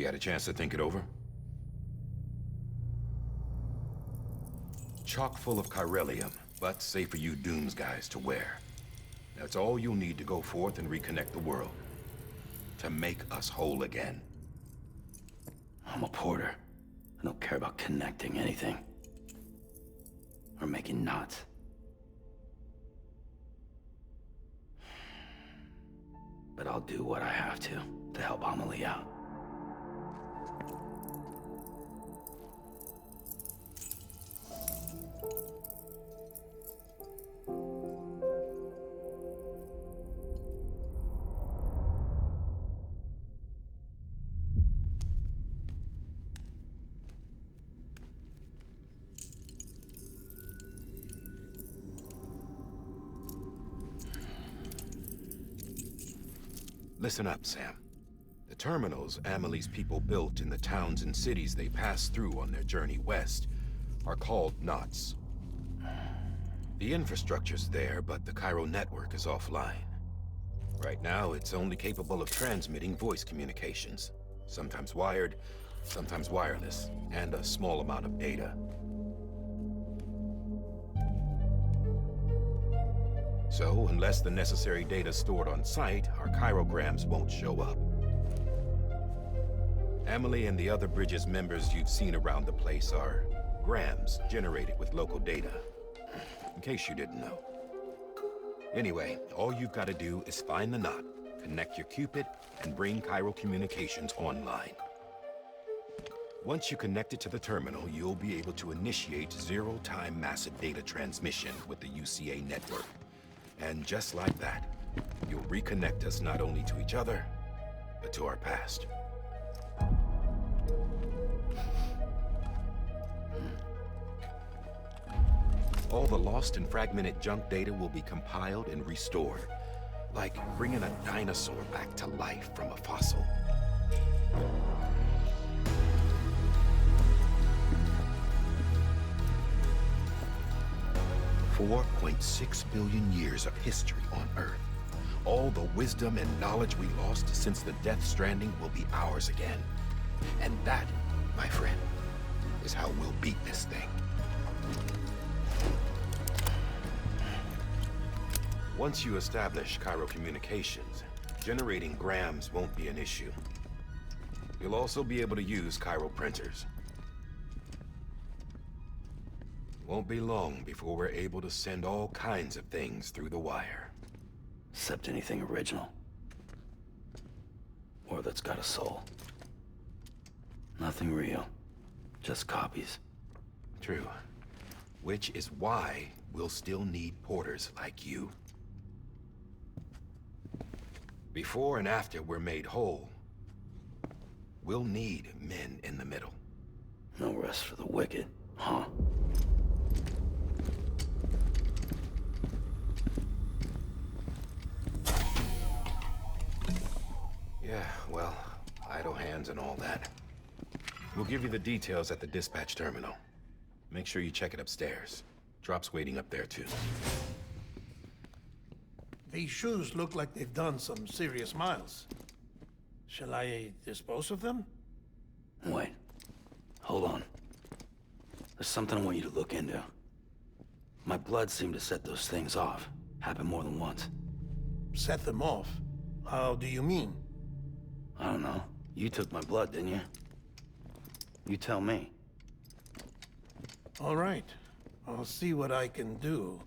You had a chance to think it over? Chock full of chiralium, but safe for you Dooms guys to wear. That's all you'll need to go forth and reconnect the world. To make us whole again. I'm a porter. I don't care about connecting anything. Or making knots. But I'll do what I have to help Amelie out. Listen up, Sam. The terminals Amelie's people built in the towns and cities they passed through on their journey west are called knots. The infrastructure's there, but the Cairo network is offline. Right now, it's only capable of transmitting voice communications. Sometimes wired, sometimes wireless, and a small amount of data. So, unless the necessary data's stored on site, our chirograms won't show up. Amelie and the other Bridges members you've seen around the place are grams generated with local data. In case you didn't know. Anyway, all you've got to do is find the knot, connect your Cupid, and bring Cairo communications online. Once you connect it to the terminal, you'll be able to initiate zero-time massive data transmission with the UCA network. And just like that, you'll reconnect us not only to each other, but to our past. All the lost and fragmented junk data will be compiled and restored, like bringing a dinosaur back to life from a fossil. 4.6 billion years of history on Earth. All the wisdom and knowledge we lost since the DeathStranding will be ours again. And that, my friend, is how we'll beat this thing. Once you establish Cairo communications, generating grams won't be an issue. You'll also be able to use Cairo printers. Won't be long before we're able to send all kinds of things through the wire. Except anything original. Or that's got a soul. Nothing real. Just copies. True. Which is why we'll still need porters like you. Before and after we're made whole, we'll need men in the middle. No rest for the wicked, huh? Yeah, well, idle hands and all that. We'll give you the details at the dispatch terminal. Make sure you check it upstairs. Drop's waiting up there, too. These shoes look like they've done some serious miles. Shall I dispose of them? Wait. Hold on. There's something I want you to look into. My blood seemed to set those things off. Happened more than once. Set them off? How do you mean? I don't know. You took my blood, didn't you? You tell me. All right. I'll see what I can do.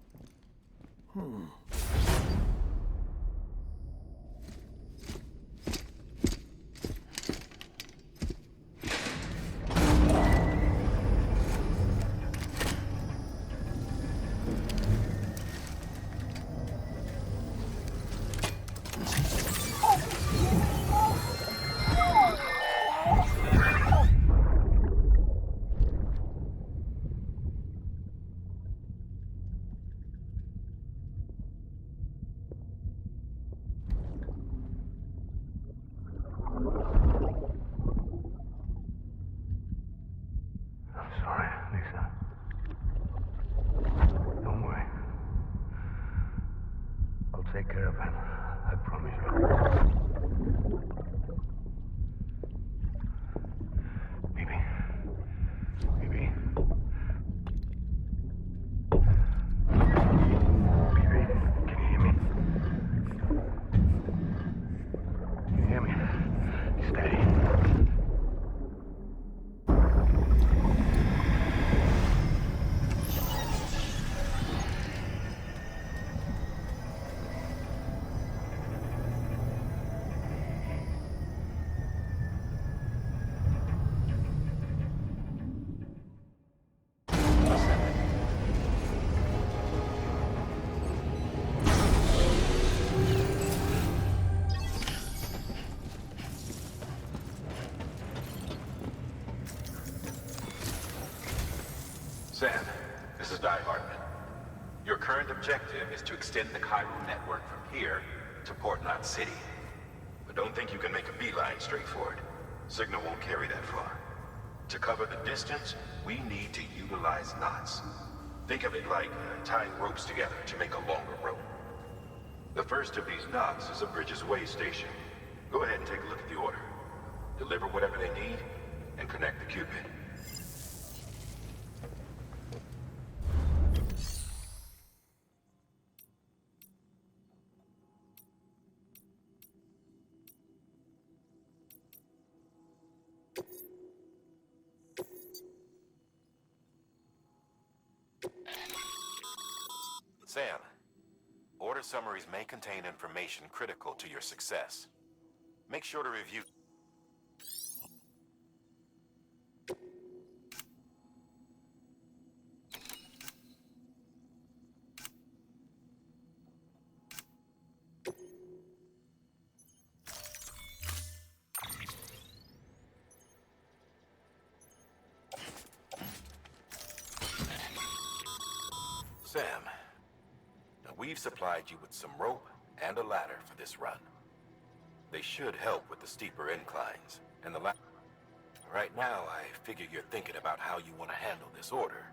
Sorry, Lisa. Don't worry. I'll take care of it. I promise you. Sam, this is Die Hartman. Your current objective is to extend the Cairo network from here to Port Knot City. But don't think you can make a beeline straight for it. Signal won't carry that far. To cover the distance, we need to utilize knots. Think of it like tying ropes together to make a longer rope. The first of these knots is a Bridges Way station. Go ahead and take a look at the order. Deliver whatever they need, and connect the Cupid. Sam, order summaries may contain information critical to your success. Make sure to review. Sam, now we've supplied you with some rope and a ladder for this run. They should help with the steeper inclines, and the Right now, I figure you're thinking about how you want to handle this order.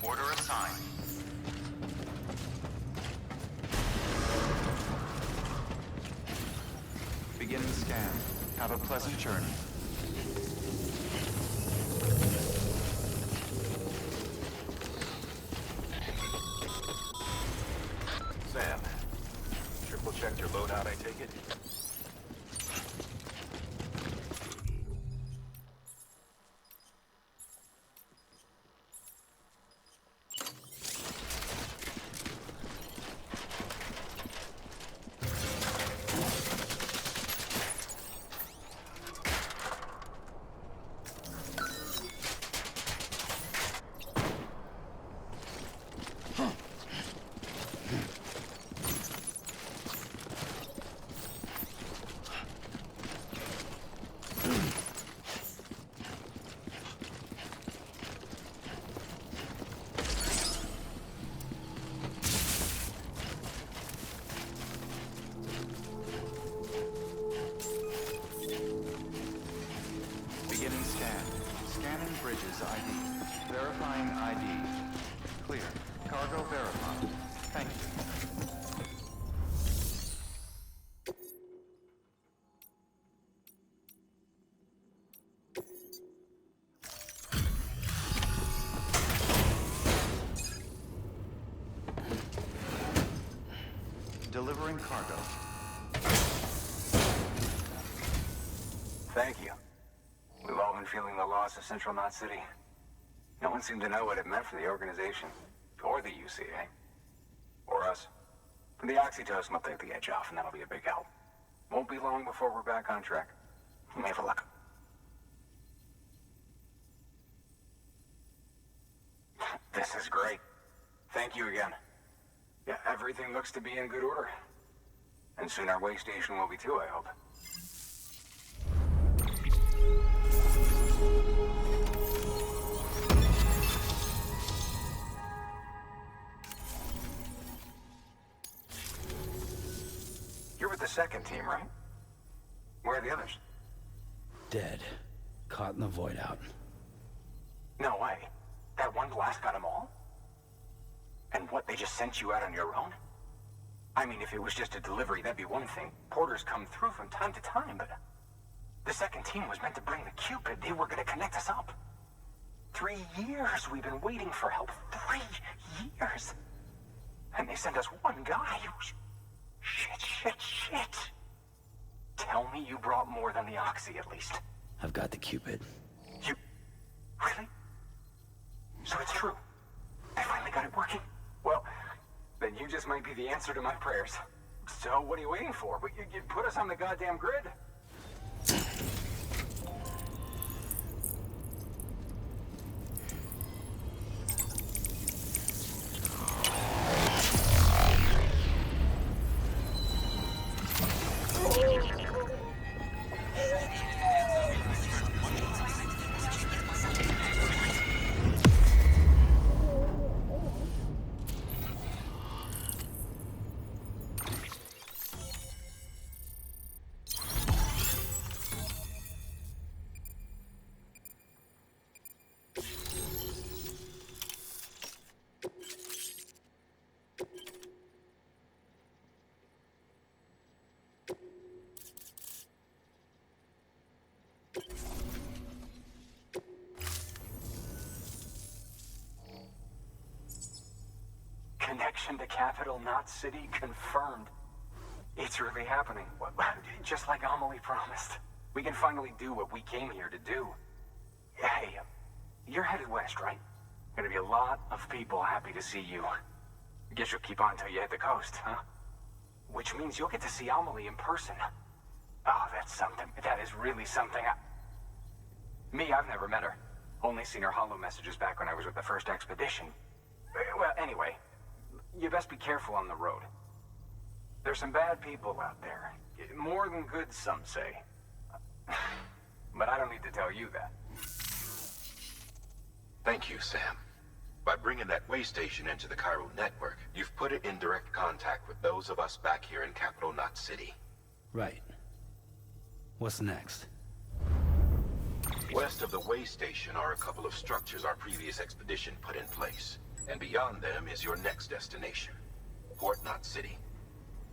Order assigned. Beginning scan. Have a pleasant journey. Sam, triple checked your loadout, I take it? Beginning scan. Scanning Bridges ID. Verifying ID. Clear. Cargo verified. Thank you. Delivering cargo. Thank you. We've all been feeling the loss of Central Knot City. No one seemed to know what it meant for the organization, or the UCA, or us. But the oxytocin will take the edge off, and that'll be a big help. Won't be long before we're back on track. We may have a luck. This is great. Thank you again. Yeah, everything looks to be in good order. And soon our way station will be too, I hope. You're with the second team, right? Where are the others? Dead. Caught in the void out. No way. That one blast got them all? And what, they just sent you out on your own? I mean, if it was just a delivery, that'd be one thing. Porters come through from time to time, but... The second team was meant to bring the Cupid. They were gonna connect us up. 3 years we've been waiting for help. 3 years. And they sent us one guy. Shit. Tell me you brought more than the Oxy, at least. I've got the Cupid. You... Really? So it's true. They finally got it working? Well, then you just might be the answer to my prayers. So what are you waiting for? You put us on the goddamn grid. Connection to Capital Knot City confirmed. It's really happening. Just like Amelie promised. We can finally do what we came here to do. Hey, you're headed west, right? Gonna be a lot of people happy to see you. Guess you'll keep on till you hit the coast, huh? Which means you'll get to see Amelie in person. Oh, that's something. That is really something. I've never met her. Only seen her holo messages back when I was with the first expedition. Well, anyway, you best be careful on the road. There's some bad people out there. More than good, some say. But I don't need to tell you that. Thank you, Sam. By bringing that way station into the Cairo network, you've put it in direct contact with those of us back here in Capital Knot City. Right. What's next? West of the way station are a couple of structures our previous expedition put in place. And beyond them is your next destination, Port Knot City.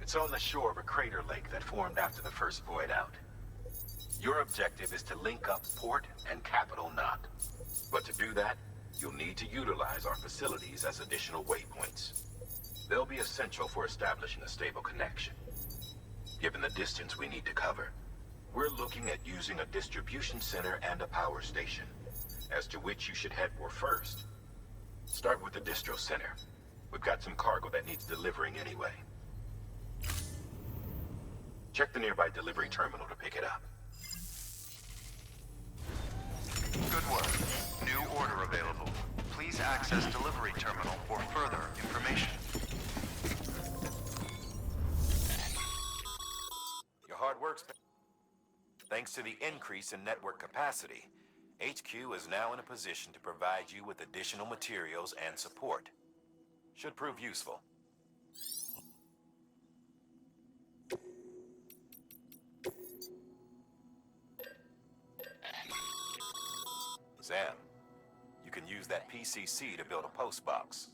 It's on the shore of a crater lake that formed after the first void out. Your objective is to link up Port and Capital Knot. But to do that, you'll need to utilize our facilities as additional waypoints. They'll be essential for establishing a stable connection. Given the distance we need to cover, we're looking at using a distribution center and a power station, as to which you should head for first. Start with the distro center. We've got some cargo that needs delivering anyway. Check the nearby delivery terminal to pick it up. Good work. New order available. Please access delivery terminal for further information. Your hard work's been... Thanks to the increase in network capacity, HQ is now in a position to provide you with additional materials and support. Should prove useful. Sam, you can use that PCC to build a post box.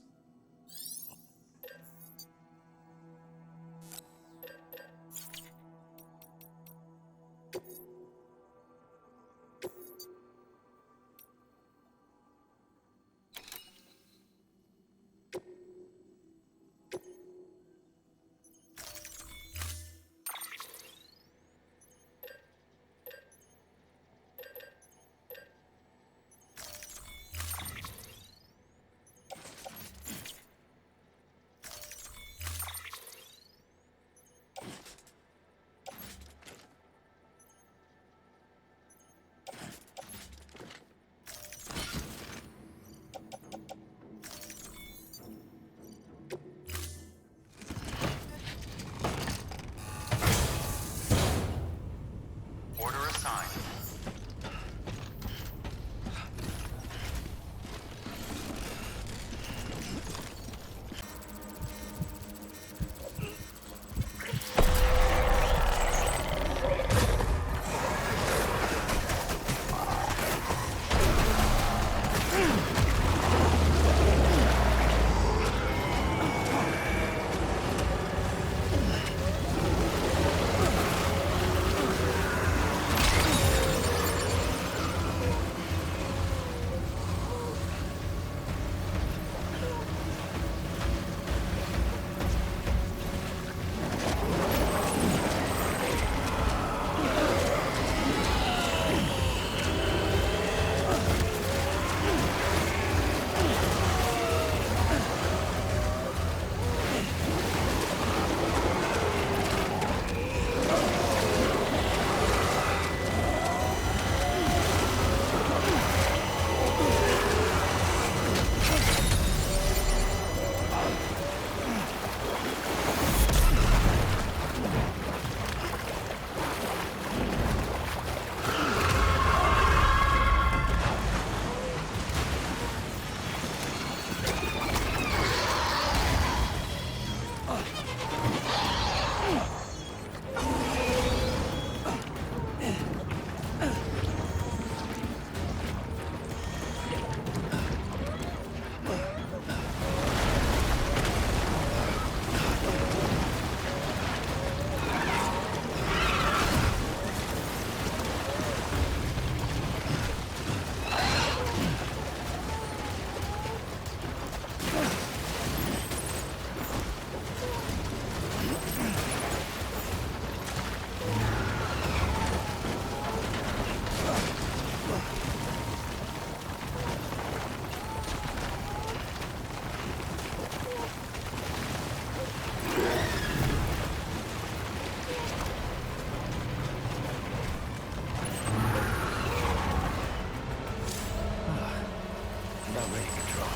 About ready, Control.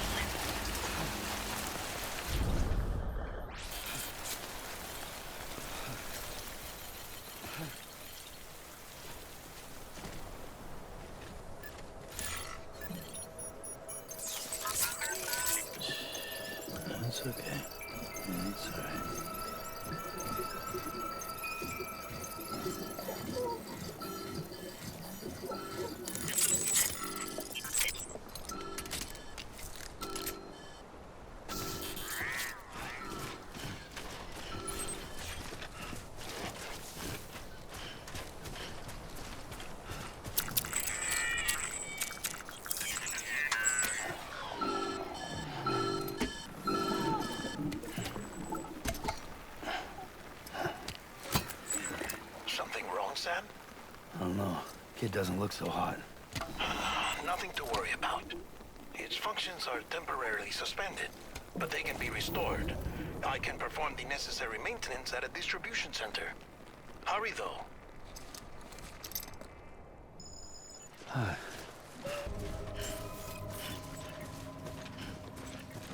It's okay. It's all right. Something wrong, Sam? I don't know. Kid doesn't look so hot. Nothing to worry about. Its functions are temporarily suspended, but they can be restored. I can perform the necessary maintenance at a distribution center. Hurry, though.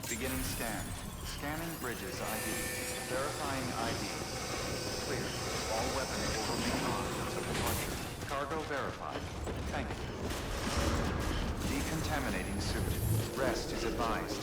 Beginning scan. Scanning bridges ID. Verifying ID. Clear. All weapons will remain on until departure. Cargo verified. Thank you. Decontaminating suit. Rest is advised.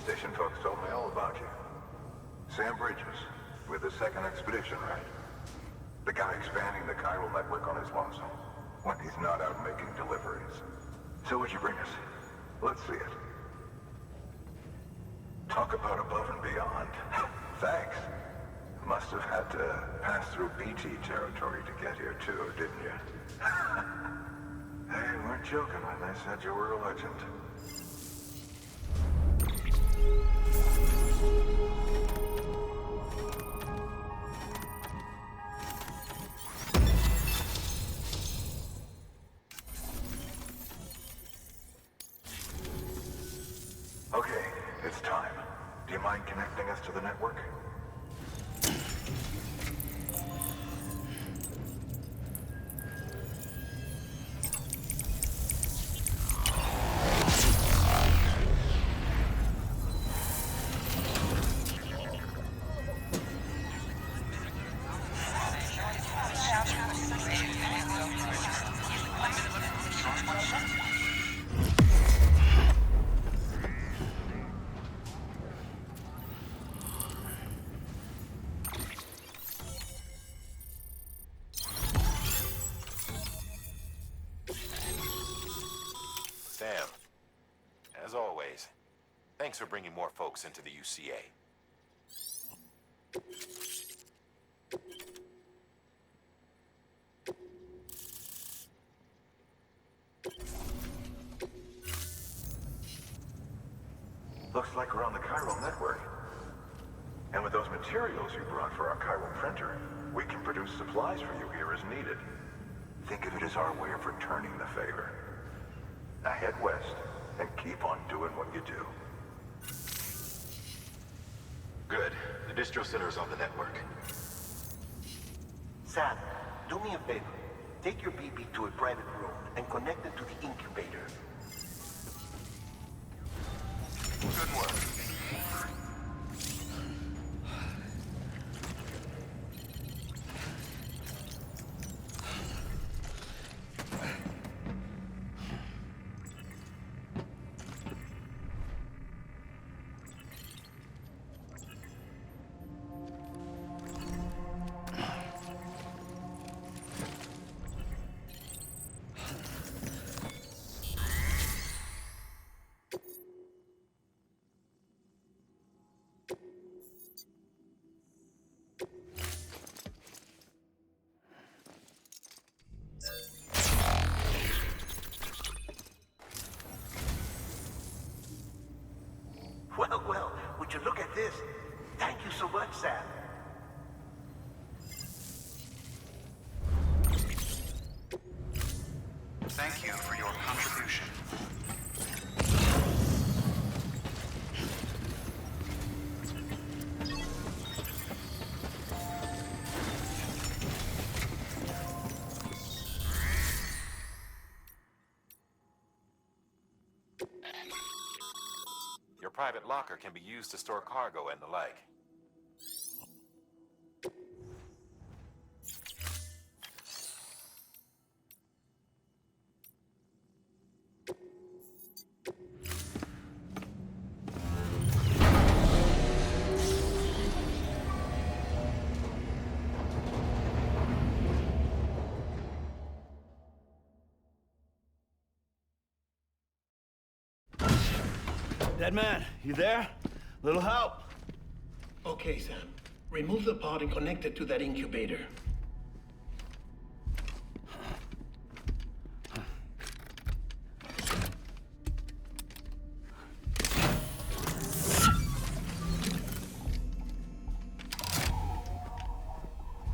Station folks told me all about you. Sam Bridges, with the second expedition, right? The guy expanding the chiral network on his lonesome, when he's not out making deliveries. So what'd you bring us? Let's see it. Talk about above and beyond. Thanks. Must have had to pass through BT territory to get here too, didn't you? They weren't joking when they said you were a legend. Okay, it's time. Do you mind connecting us to the network? Sam, as always, thanks for bringing more folks into the UCA. Looks like we're on the chiral network. And with those materials you brought for our chiral printer, we can produce supplies for you here as needed. Think of it as our way of returning the favor. Now head west and keep on doing what you do. Good. The distro center's on the network. Sam, do me a favor. Take your BB to a private room and connect it to the incubator. Good work. Well, would you look at this? Thank you so much, Sam. private locker can be used to store cargo and the like. Dead man, you there? Little help? Okay, Sam. Remove the pod and connect it to that incubator.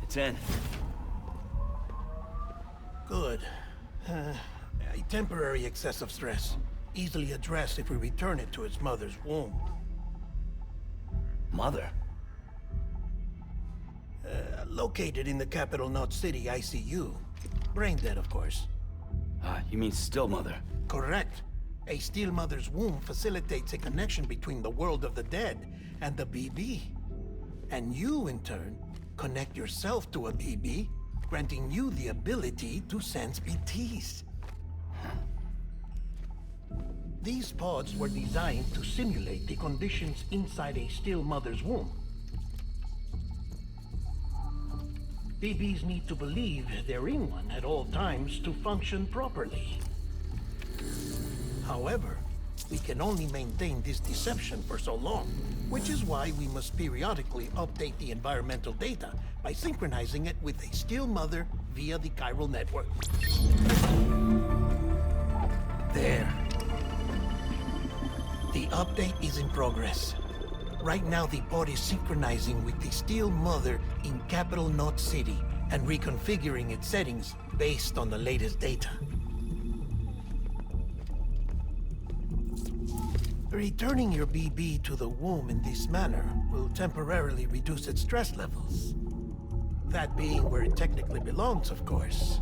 It's in. Good. A temporary excess of stress. Easily addressed if we return it to its mother's womb. Mother? Located in the capital Knot City ICU. Brain dead, of course. You mean still mother? Correct. A still mother's womb facilitates a connection between the world of the dead and the BB. And you, in turn, connect yourself to a BB, granting you the ability to sense BTs. These pods were designed to simulate the conditions inside a still mother's womb. BBs need to believe they're in one at all times to function properly. However, we can only maintain this deception for so long, which is why we must periodically update the environmental data by synchronizing it with a still mother via the chiral network. There. The update is in progress. Right now, the pod is synchronizing with the still mother in capital Knot City and reconfiguring its settings based on the latest data. Returning your BB to the womb in this manner will temporarily reduce its stress levels. That being where it technically belongs, of course.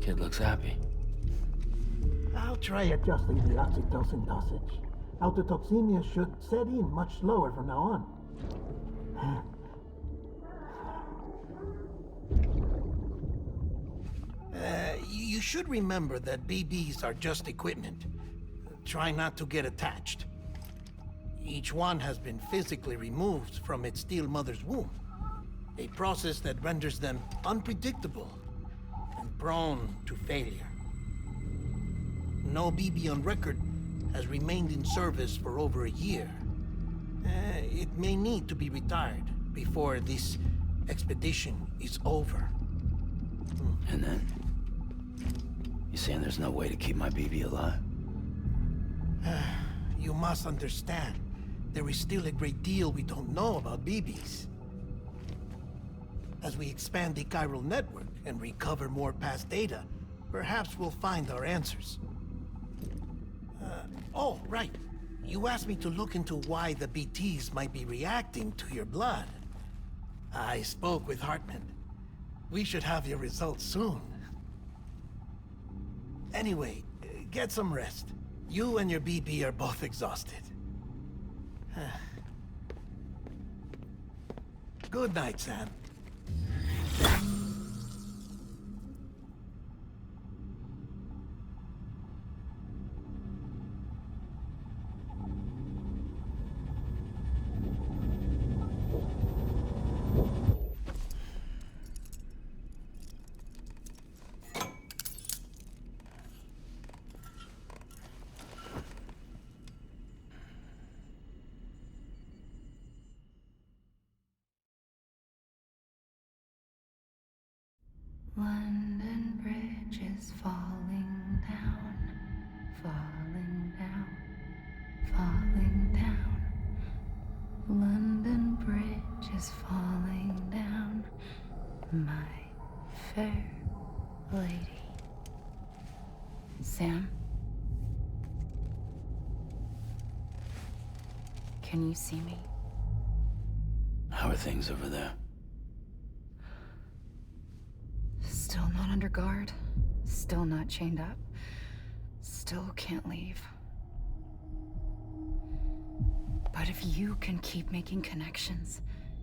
Kid looks happy. I'll try adjusting the oxytocin dosage. Autotoxemia should set in much slower from now on. You should remember that BBs are just equipment. Try not to get attached. Each one has been physically removed from its still mother's womb. A process that renders them unpredictable and prone to failure. No BB on record has remained in service for over a year. It may need to be retired before this expedition is over. And then? You saying there's no way to keep my BB alive? You must understand, there is still a great deal we don't know about BBs. As we expand the chiral network and recover more past data, perhaps we'll find our answers. Oh, right. You asked me to look into why the BTs might be reacting to your blood. I spoke with Hartman. We should have your results soon. Anyway, get some rest. You and your BB are both exhausted. Good night, Sam. London Bridge is falling down, falling down, falling down. London Bridge is falling down, my fair lady. Sam? Can you see me? How are things over there? Still not under guard, still not chained up, still can't leave. But if you can keep making connections,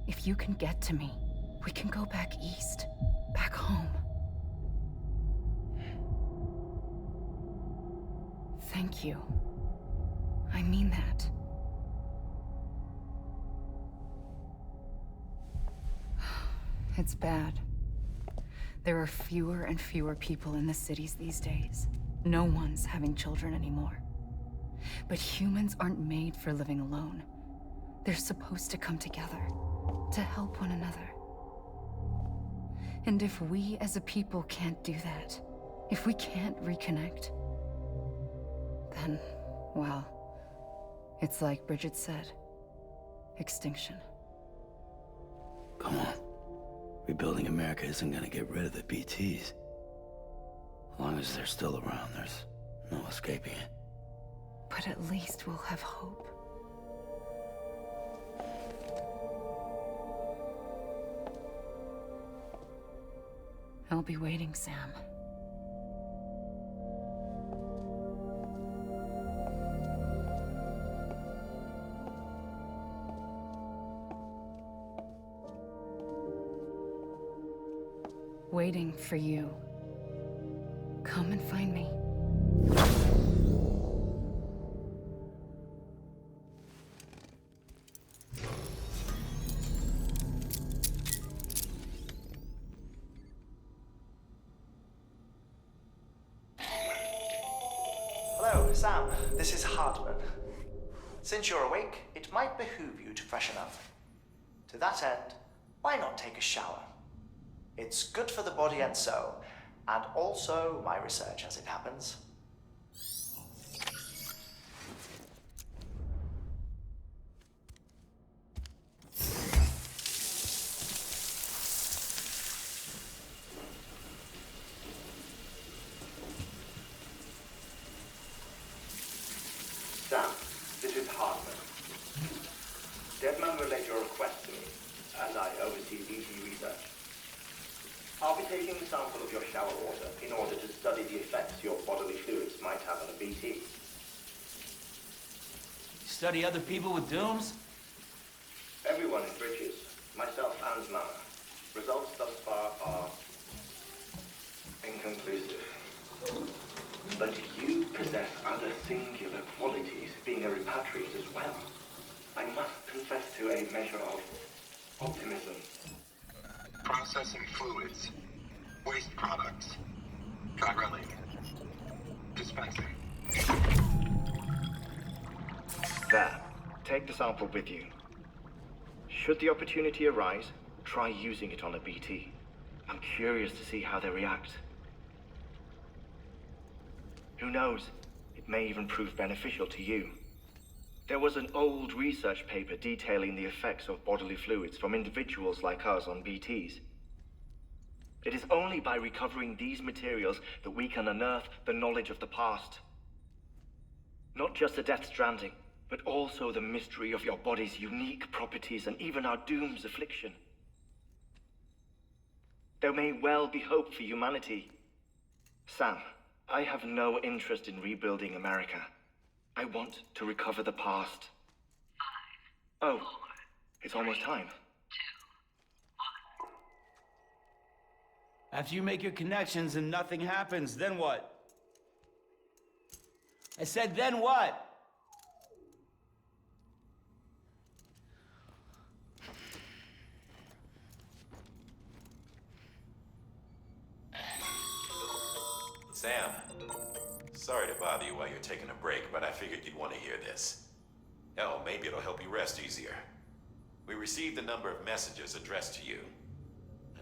if you can get to me, we can go back east, back home. Thank you. I mean that. It's bad. There are fewer and fewer people in the cities these days. No one's having children anymore. But humans aren't made for living alone. They're supposed to come together, to help one another. And if we as a people can't do that, if we can't reconnect, then, well, it's like Bridget said, extinction. Come on. Rebuilding America isn't gonna get rid of the BTs. As long as they're still around, there's no escaping it. But at least we'll have hope. I'll be waiting, Sam. Waiting for you. Come and find me. Hello, Sam. This is Hartman. Since you're awake, it might behoove you to freshen up. To that end, why not take a shower? It's good for the body and soul, and also my research as it happens. Sam, this is Hartman. Deadman relayed your request to me, as I oversee BT research. I'll be taking a sample of your shower water in order to study the effects your bodily fluids might have on a BT. Study other people with dooms? Everyone in Bridges, myself and Mama. Results thus far are inconclusive. But you possess other singular qualities, being a repatriate as well. I must confess to a measure of optimism. Processing fluids. Waste products. Drilling. Dispensing. There. Take the sample with you. Should the opportunity arise, try using it on a BT. I'm curious to see how they react. Who knows? It may even prove beneficial to you. There was an old research paper detailing the effects of bodily fluids from individuals like us on BTs. It is only by recovering these materials that we can unearth the knowledge of the past. Not just the DeathStranding, but also the mystery of your body's unique properties and even our doom's affliction. There may well be hope for humanity. Sam, I have no interest in rebuilding America. I want to recover the past. 5, oh, 4, it's almost time. 2, 1. After you make your connections and nothing happens, then what? I said, then what? Sam, sorry to bother you while you're taking a break, but I figured you'd want to hear this. Hell, maybe it'll help you rest easier. We received a number of messages addressed to you.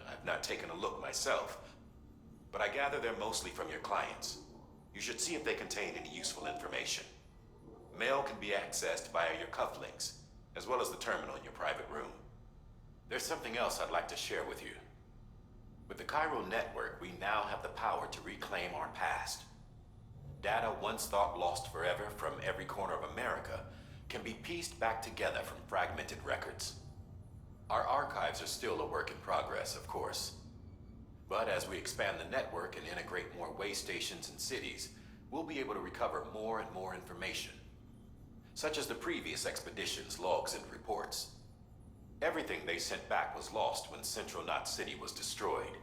I've not taken a look myself, but I gather they're mostly from your clients. You should see if they contain any useful information. Mail can be accessed via your cufflinks, as well as the terminal in your private room. There's something else I'd like to share with you. With the Chiral network, we now have the power to reclaim our past. Data once thought lost forever from every corner of America can be pieced back together from fragmented records. Our archives are still a work in progress, of course. But as we expand the network and integrate more way stations and cities, we'll be able to recover more and more information, such as the previous expedition's logs and reports. Everything they sent back was lost when Central Knot City was destroyed.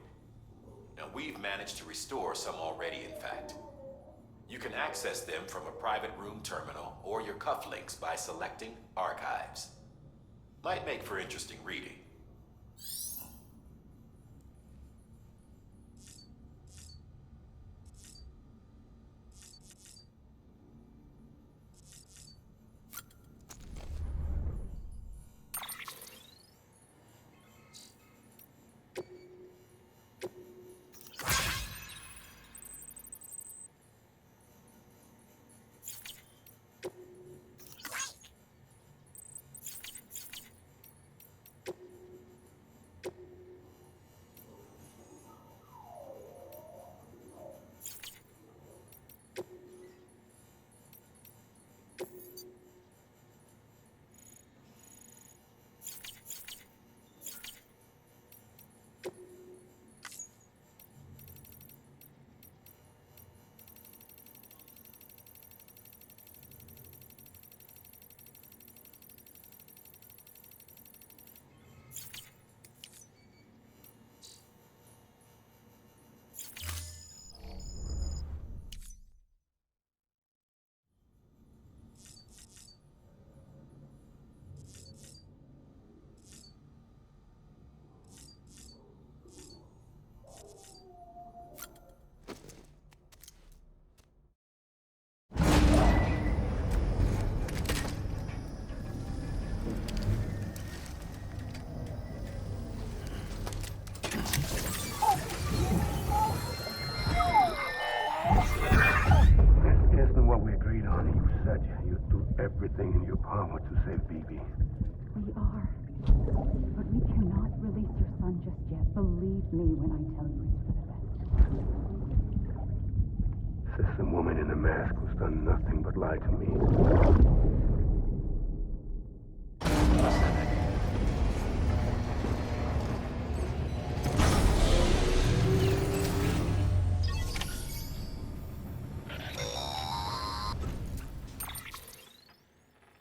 Now, we've managed to restore some already, in fact. You can access them from a private room terminal or your cufflinks by selecting Archives. Might make for interesting reading. Everything in your power to save BB. We are. But we cannot release your son just yet. Believe me when I tell you it's for the best. Says some woman in a mask who's done nothing but lie to me.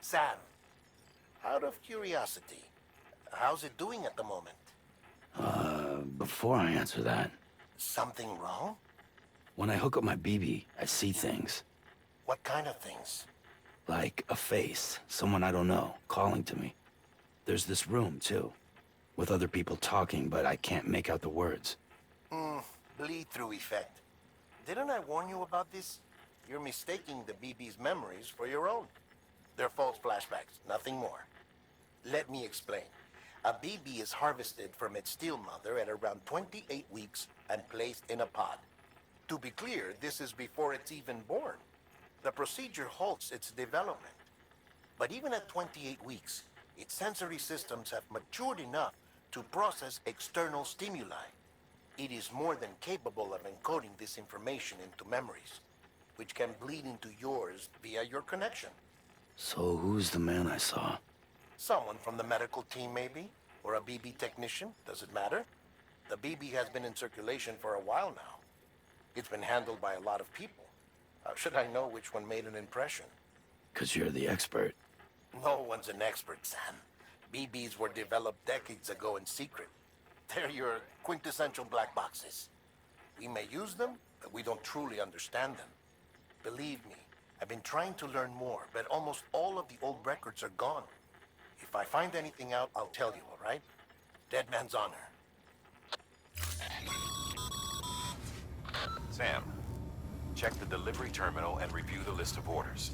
Sam, out of curiosity, how's it doing at the moment? Before I answer that, Something wrong? when I hook up my BB, I see things. What kind of things? Like a face, someone I don't know, calling to me. There's this room, too, with other people talking, but I can't make out the words. Bleed-through effect. Didn't I warn you about this? You're mistaking the BB's memories for your own. They're false flashbacks, nothing more. Let me explain. A BB is harvested from its steel mother at around 28 weeks and placed in a pod. To be clear, this is before it's even born. The procedure halts its development. But even at 28 weeks, its sensory systems have matured enough to process external stimuli. It is more than capable of encoding this information into memories, which can bleed into yours via your connection. So who's the man I saw? Someone from the medical team, maybe? Or a BB technician? Does it matter? The BB has been in circulation for a while now. It's been handled by a lot of people. How should I know which one made an impression? 'Cause you're the expert. No one's an expert, Sam. BBs were developed decades ago in secret. They're your quintessential black boxes. We may use them, but we don't truly understand them. Believe me, I've been trying to learn more, but almost all of the old records are gone. If I find anything out, I'll tell you, all right? Dead man's honor. Sam, check the delivery terminal and review the list of orders.